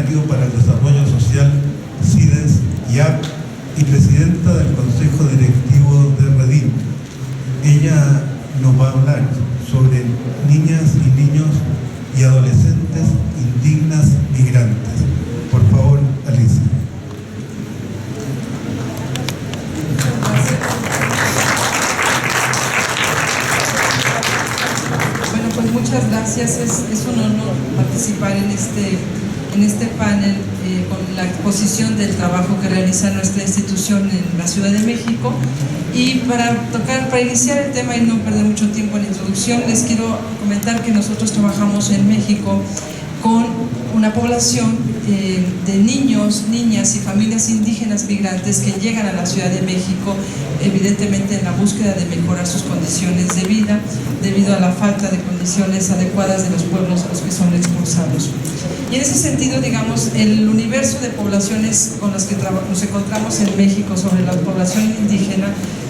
Seminario para el Desarrollo Social, CIDES, IAP, y presidenta del Consejo Directivo de Redim. Ella nos va a hablar sobre niñas y niños y adolescentes indígenas migrantes. Por favor, Alicia. Bueno, pues muchas gracias. Es un honor participar en este panel con la exposición del trabajo que realiza nuestra institución en la Ciudad de México. Y para iniciar el tema y no perder mucho tiempo en la introducción, les quiero comentar que nosotros trabajamos en México con una población de niños, niñas y familias indígenas migrantes que llegan a la Ciudad de México, evidentemente en la búsqueda de mejorar sus condiciones de vida debido a la falta de condiciones adecuadas de los pueblos a los que son expulsados. Y en ese sentido, digamos, el universo de poblaciones con las que nos encontramos en México sobre la población indígena,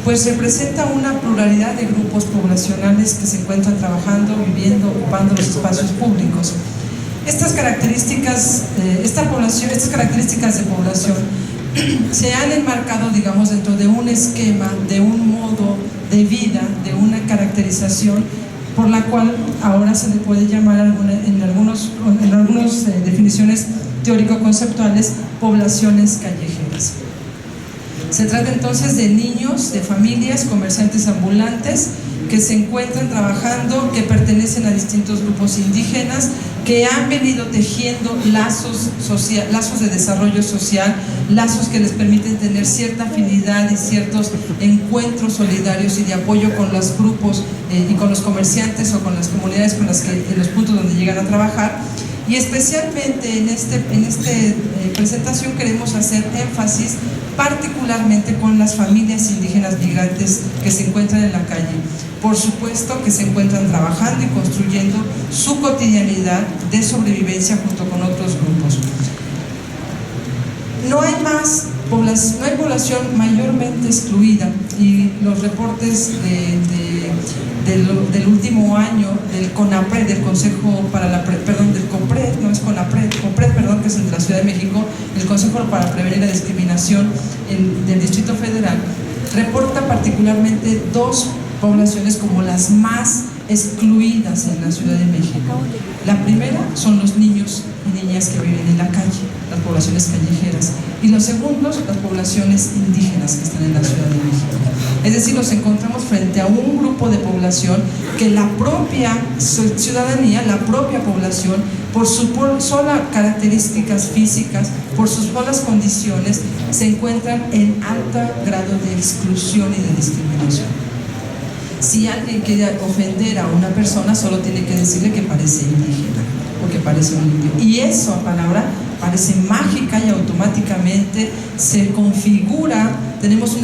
pues representa una pluralidad de grupos poblacionales que se encuentran trabajando, viviendo, ocupando los espacios públicos. Estas características de población se han enmarcado, digamos, dentro de un esquema, de un modo de vida, de una caracterización por la cual ahora se le puede llamar en algunas definiciones teórico-conceptuales poblaciones callejeras. Se trata entonces de niños, de familias, comerciantes ambulantes que se encuentran trabajando, que pertenecen a distintos grupos indígenas, que han venido tejiendo lazos de desarrollo social, lazos que les permiten tener cierta afinidad y ciertos encuentros solidarios y de apoyo con los grupos y con los comerciantes o con las comunidades con las que, en los puntos donde llegan a trabajar. Y especialmente en esta presentación queremos hacer énfasis particularmente con las familias indígenas migrantes que se encuentran en la calle. Por supuesto que se encuentran trabajando y construyendo su cotidianidad de sobrevivencia junto con otros grupos. No hay población mayormente excluida, y los reportes del último año del CONAPRED, del Consejo para la del COPRED, no es CONAPRED, COPRED, perdón, que es el de la Ciudad de México, el Consejo para Prevenir la Discriminación del Distrito Federal, reporta particularmente dos poblaciones como las más excluidas en la Ciudad de México. La primera son los niños y niñas que viven en la calle, las poblaciones callejeras, y los segundos, las poblaciones indígenas que están en la Ciudad de México. Es decir, nos encontramos frente a un grupo de población que la propia ciudadanía, la propia población, por sus solas características físicas, por sus solas condiciones, se encuentran en alto grado de exclusión y de discriminación. Si alguien quiere ofender a una persona, solo tiene que decirle que parece indígena o que parece un indio. Y eso, a palabra, parece mágica y automáticamente se configura, tenemos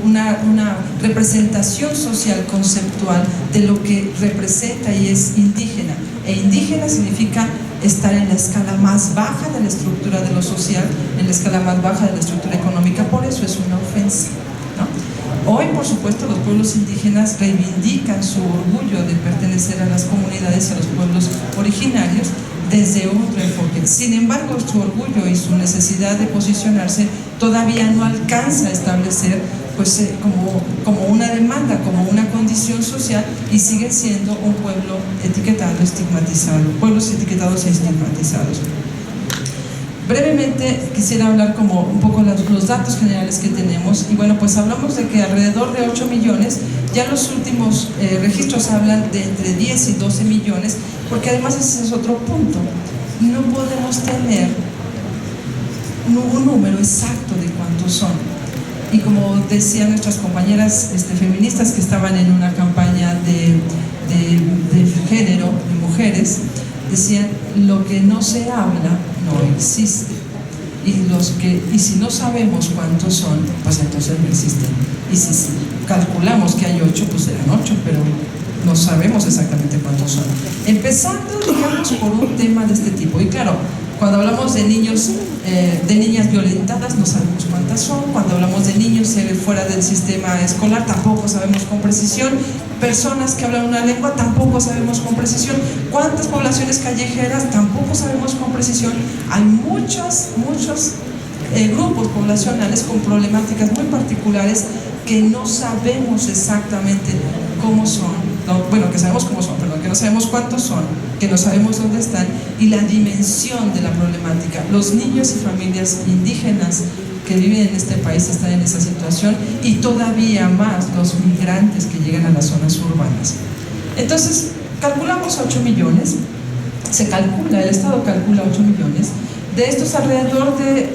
una representación social conceptual de lo que representa y es indígena. E indígena significa estar en la escala más baja de la estructura de lo social, en la escala más baja de la estructura económica, por eso es una ofensa, ¿no? Hoy, por supuesto, los pueblos indígenas reivindican su orgullo de pertenecer a las comunidades y a los pueblos originarios desde otro enfoque. Sin embargo, su orgullo y su necesidad de posicionarse todavía no alcanza a establecer como una demanda, como una condición social, y siguen siendo un pueblo etiquetado, estigmatizado, pueblos etiquetados y estigmatizados. Brevemente quisiera hablar como un poco los datos generales que tenemos, y bueno, pues hablamos de que alrededor de 8 millones, ya los últimos registros hablan de entre 10 y 12 millones, porque además ese es otro punto, no podemos tener un número exacto de cuántos son. Y como decían nuestras compañeras feministas que estaban en una campaña de género, de mujeres, decían, lo que no se habla no existe, y si no sabemos cuántos son, pues entonces no existen. Y si calculamos que hay 8, pues serán 8, pero no sabemos exactamente cuántos son. Empezando, digamos, por un tema de este tipo. Y claro, Cuando hablamos de niños, de niñas violentadas, no sabemos cuántas son. Cuando hablamos de niños fuera del sistema escolar, tampoco sabemos con precisión. Personas que hablan una lengua, tampoco sabemos con precisión. ¿Cuántas poblaciones callejeras? Tampoco sabemos con precisión. Hay muchos grupos poblacionales con problemáticas muy particulares que no sabemos exactamente cómo son. No, bueno, que sabemos cómo son, perdón, que no sabemos cuántos son, que no sabemos dónde están, y la dimensión de la problemática. Los niños y familias indígenas que viven en este país están en esa situación, y todavía más los migrantes que llegan a las zonas urbanas. Entonces, calculamos 8 millones, el Estado calcula 8 millones. De estos, alrededor de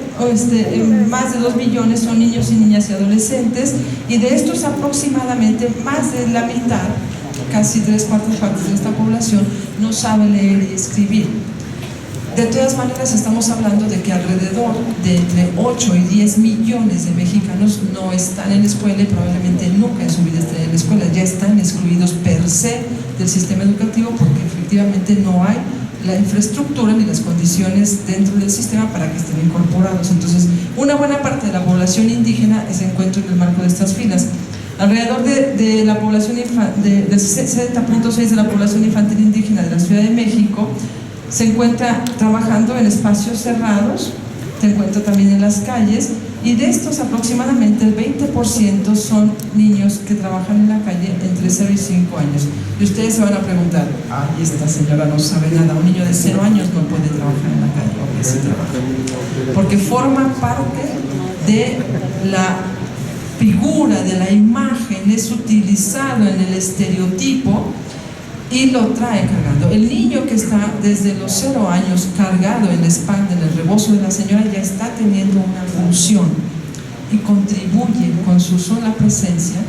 más de 2 millones son niños y niñas y adolescentes, y de estos aproximadamente más de la mitad, casi 3/4 partes de esta población, no sabe leer y escribir. De todas maneras, estamos hablando de que alrededor de entre 8 y 10 millones de mexicanos no están en la escuela, y probablemente nunca en su vida estén en la escuela. Ya están excluidos per se del sistema educativo, porque efectivamente no hay la infraestructura ni las condiciones dentro del sistema para que estén incorporados. Entonces, una buena parte de la población indígena se encuentra en el marco de estas filas. Alrededor de la población del 60.6% de la población infantil indígena de la Ciudad de México se encuentra trabajando en espacios cerrados, se encuentra también en las calles, y de estos aproximadamente el 20% son niños que trabajan en la calle entre 0 y 5 años. Y ustedes se van a preguntar, ay, esta señora no sabe nada, un niño de 0 años no puede trabajar en la calle. ¿Por qué sí trabaja? Porque forma parte de la figura, de la imagen, es utilizado en el estereotipo y lo trae cargando. El niño que está desde los 0 años cargado en la espalda, en el rebozo de la señora, ya está teniendo una función y contribuye con su sola presencia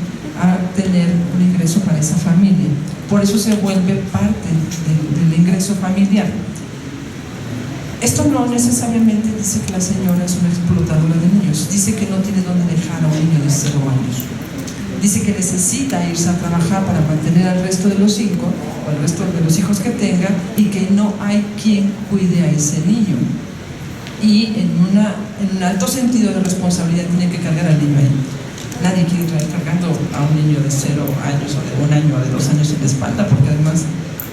a tener un ingreso para esa familia. Por eso se vuelve parte del ingreso familiar. Esto no necesariamente dice que la señora es una explotadora de niños, dice que no tiene dónde dejar a un niño de 0 años. Dice que necesita irse a trabajar para mantener al resto de los 5, o al resto de los hijos que tenga, y que no hay quien cuide a ese niño. Y en un alto sentido de responsabilidad tiene que cargar al niño ahí. Nadie quiere traer cargando a un niño de 0 años, o de 1 año, o de 2 años en la espalda, porque además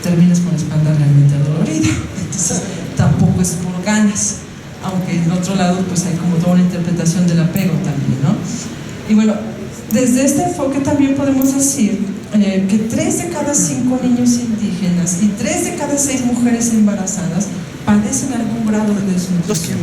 terminas con la espalda realmente dolorida. Entonces, tampoco es por ganas, aunque en otro lado pues hay como toda una interpretación del apego también, ¿no? Y bueno, desde este enfoque también podemos decir que 3 de cada 5 niños indígenas y 3 de cada 6 mujeres embarazadas padecen algún grado de desnutrición.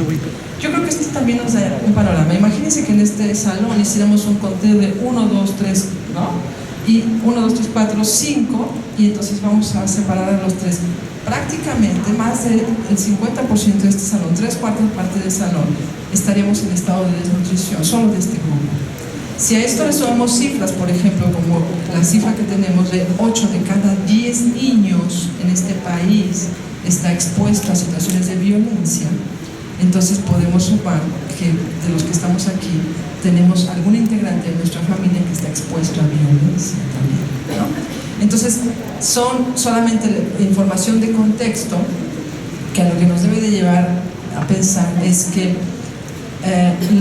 Yo creo que esto también nos da un panorama. Imagínense que en este salón hiciéramos un conteo de 1, 2, 3, ¿no? Y 1, 2, 3, 4, 5, y entonces vamos a separar a los 3. Prácticamente más del 50% de este salón, 3/4 parte del salón, estaríamos en estado de desnutrición, solo de este grupo. Si a esto le sumamos cifras, por ejemplo, como la cifra que tenemos de 8 de cada 10 niños en este país está expuesto a situaciones de violencia, entonces podemos sumar que de los que estamos aquí tenemos algún integrante de nuestra familia que está expuesto a violencia también, ¿no? Entonces, son solamente información de contexto que a lo que nos debe de llevar a pensar es que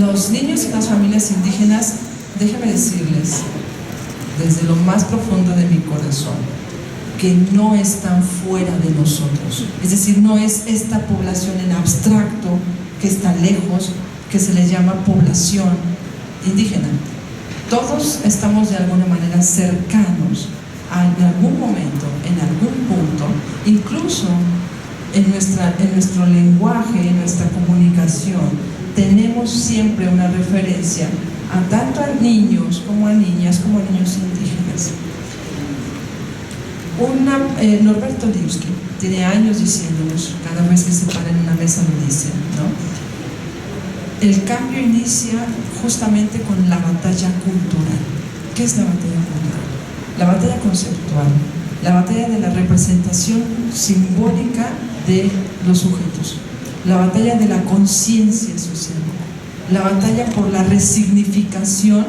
los niños y las familias indígenas, déjenme decirles desde lo más profundo de mi corazón, que no están fuera de nosotros. Es decir, no es esta población en abstracto que está lejos, que se le llama población indígena. Todos estamos de alguna manera cercanos en algún momento, en algún punto, incluso en nuestro lenguaje, en nuestra comunicación, tenemos siempre una referencia a tanto a niños como a niñas, como a niños indígenas. Norberto Lipski tiene años diciéndonos, cada vez que se para en una mesa lo dice, ¿no? El cambio inicia justamente con la batalla cultural. ¿Qué es la batalla cultural? La batalla conceptual, la batalla de la representación simbólica de los sujetos, la batalla de la conciencia social, la batalla por la resignificación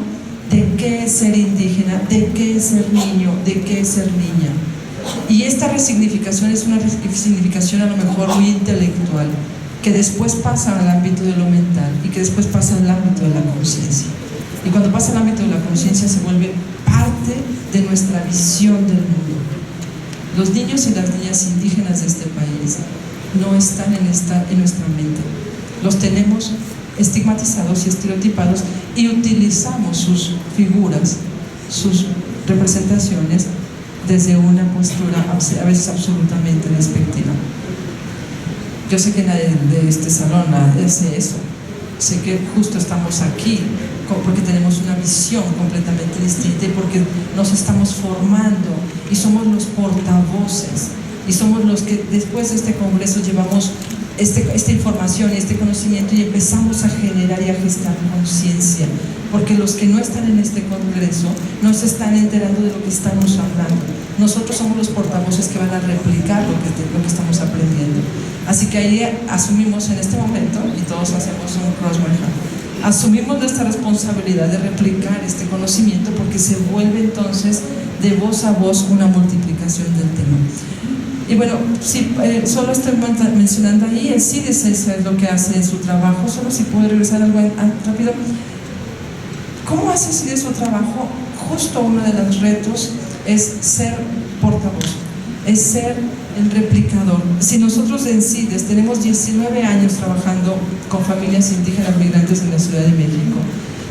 de qué es ser indígena, de qué es ser niño, de qué es ser niña. Y esta resignificación es una resignificación a lo mejor muy intelectual, que después pasa al ámbito de lo mental y que después pasa al ámbito de la conciencia. Y cuando pasa al ámbito de la conciencia se vuelve parte de nuestra visión del mundo. Los niños y las niñas indígenas de este país no están en nuestra mente. Los tenemos estigmatizados y estereotipados y utilizamos sus figuras, sus representaciones desde una postura a veces absolutamente despectiva. Yo sé que nadie de este salón hace eso. Sé que justo estamos aquí porque tenemos una visión completamente distinta y porque nos estamos formando y somos los portavoces y somos los que después de este congreso llevamos esta información y este conocimiento y empezamos a generar y a gestar conciencia, porque los que no están en este congreso no se están enterando de lo que estamos hablando. Nosotros somos los portavoces que van a replicar lo que estamos aprendiendo. Así que ahí asumimos en este momento, y todos hacemos un cross-mark, asumimos nuestra responsabilidad de replicar este conocimiento, porque se vuelve entonces de voz a voz una multiplicación del tema. Y bueno, si solo estoy mencionando ahí, el CIDES es lo que hace en su trabajo. Solo si puedo regresar algo rápido. ¿Cómo hace CIDES su trabajo? Justo uno de los retos es ser portavoz, es ser el replicador. Si nosotros en CIDES tenemos 19 años trabajando con familias indígenas migrantes en la Ciudad de México,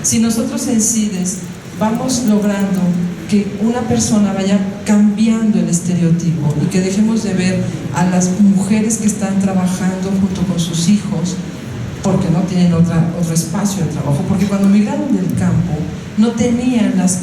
si nosotros en CIDES vamos logrando que una persona vaya cambiando el estereotipo y que dejemos de ver a las mujeres que están trabajando junto con sus hijos porque no tienen otro espacio de trabajo, porque cuando migraron del campo no tenían las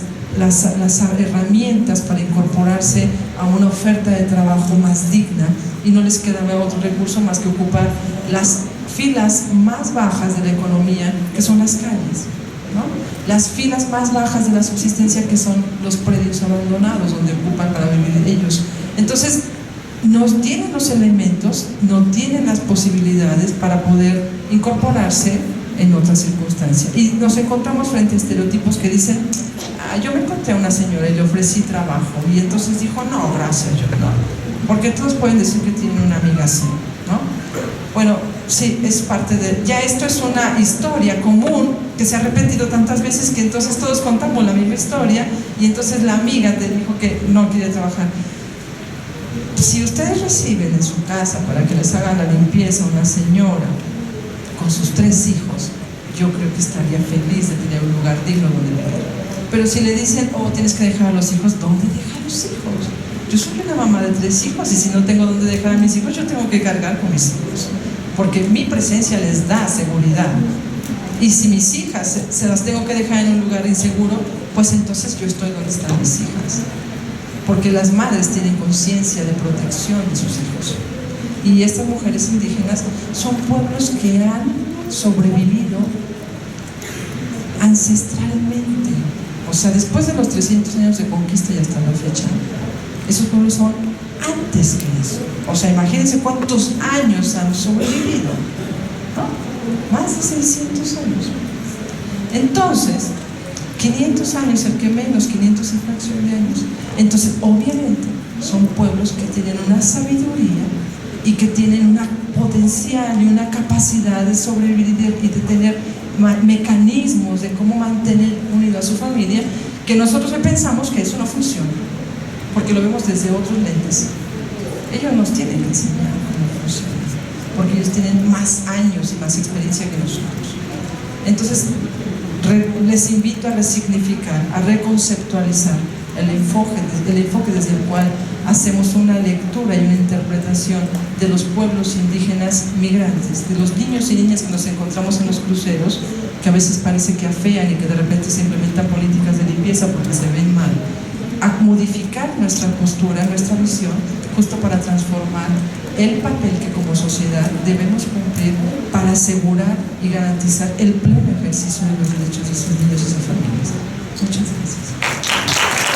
herramientas para incorporarse a una oferta de trabajo más digna y no les quedaba otro recurso más que ocupar las filas más bajas de la economía, que son las calles, ¿no? Las filas más bajas de la subsistencia, que son los predios abandonados donde ocupan para vivir ellos. Entonces no tienen los elementos, no tienen las posibilidades para poder incorporarse en otras circunstancias, y nos encontramos frente a estereotipos que dicen: yo me encontré a una señora y le ofrecí trabajo y entonces dijo: no, gracias, yo no, porque todos pueden decir que tienen una amiga así, ¿no? Bueno, sí, es parte de... Ya esto es una historia común que se ha repetido tantas veces que entonces todos contamos la misma historia y entonces la amiga te dijo que no quiere trabajar. Si ustedes reciben en su casa para que les hagan la limpieza una señora con sus 3 hijos, yo creo que estaría feliz de tener un lugar digno donde vivir. Pero si le dicen: oh, tienes que dejar a los hijos, ¿dónde dejar a los hijos? Yo soy una mamá de 3 hijos y si no tengo dónde dejar a mis hijos, yo tengo que cargar con mis hijos, porque mi presencia les da seguridad. Y si mis hijas se las tengo que dejar en un lugar inseguro, pues entonces yo estoy donde están mis hijas, porque las madres tienen conciencia de protección de sus hijos. Y estas mujeres indígenas son pueblos que han sobrevivido ancestralmente, o sea, después de los 300 años de conquista y hasta la fecha, esos pueblos son antes que eso. O sea, imagínense cuántos años han sobrevivido, ¿no? Más de 600 años. Entonces, 500 años, el que menos, 500 y fracción de años. Entonces, obviamente, son pueblos que tienen una sabiduría y que tienen un potencial y una capacidad de sobrevivir y de tener mecanismos de cómo mantener unido a su familia, que nosotros pensamos que eso no funciona, porque lo vemos desde otros lentes. Ellos nos tienen que enseñar cómo funciona, porque ellos tienen más años y más experiencia que nosotros. Entonces, les invito a resignificar, a reconceptualizar el enfoque desde el cual hacemos una lectura y una interpretación de los pueblos indígenas migrantes, de los niños y niñas que nos encontramos en los cruceros, que a veces parece que afean y que de repente se implementan políticas de limpieza porque se ven mal, a modificar nuestra postura, nuestra visión, justo para transformar el papel que como sociedad debemos cumplir para asegurar y garantizar el pleno ejercicio de los derechos de sus niños y sus familias. Muchas gracias.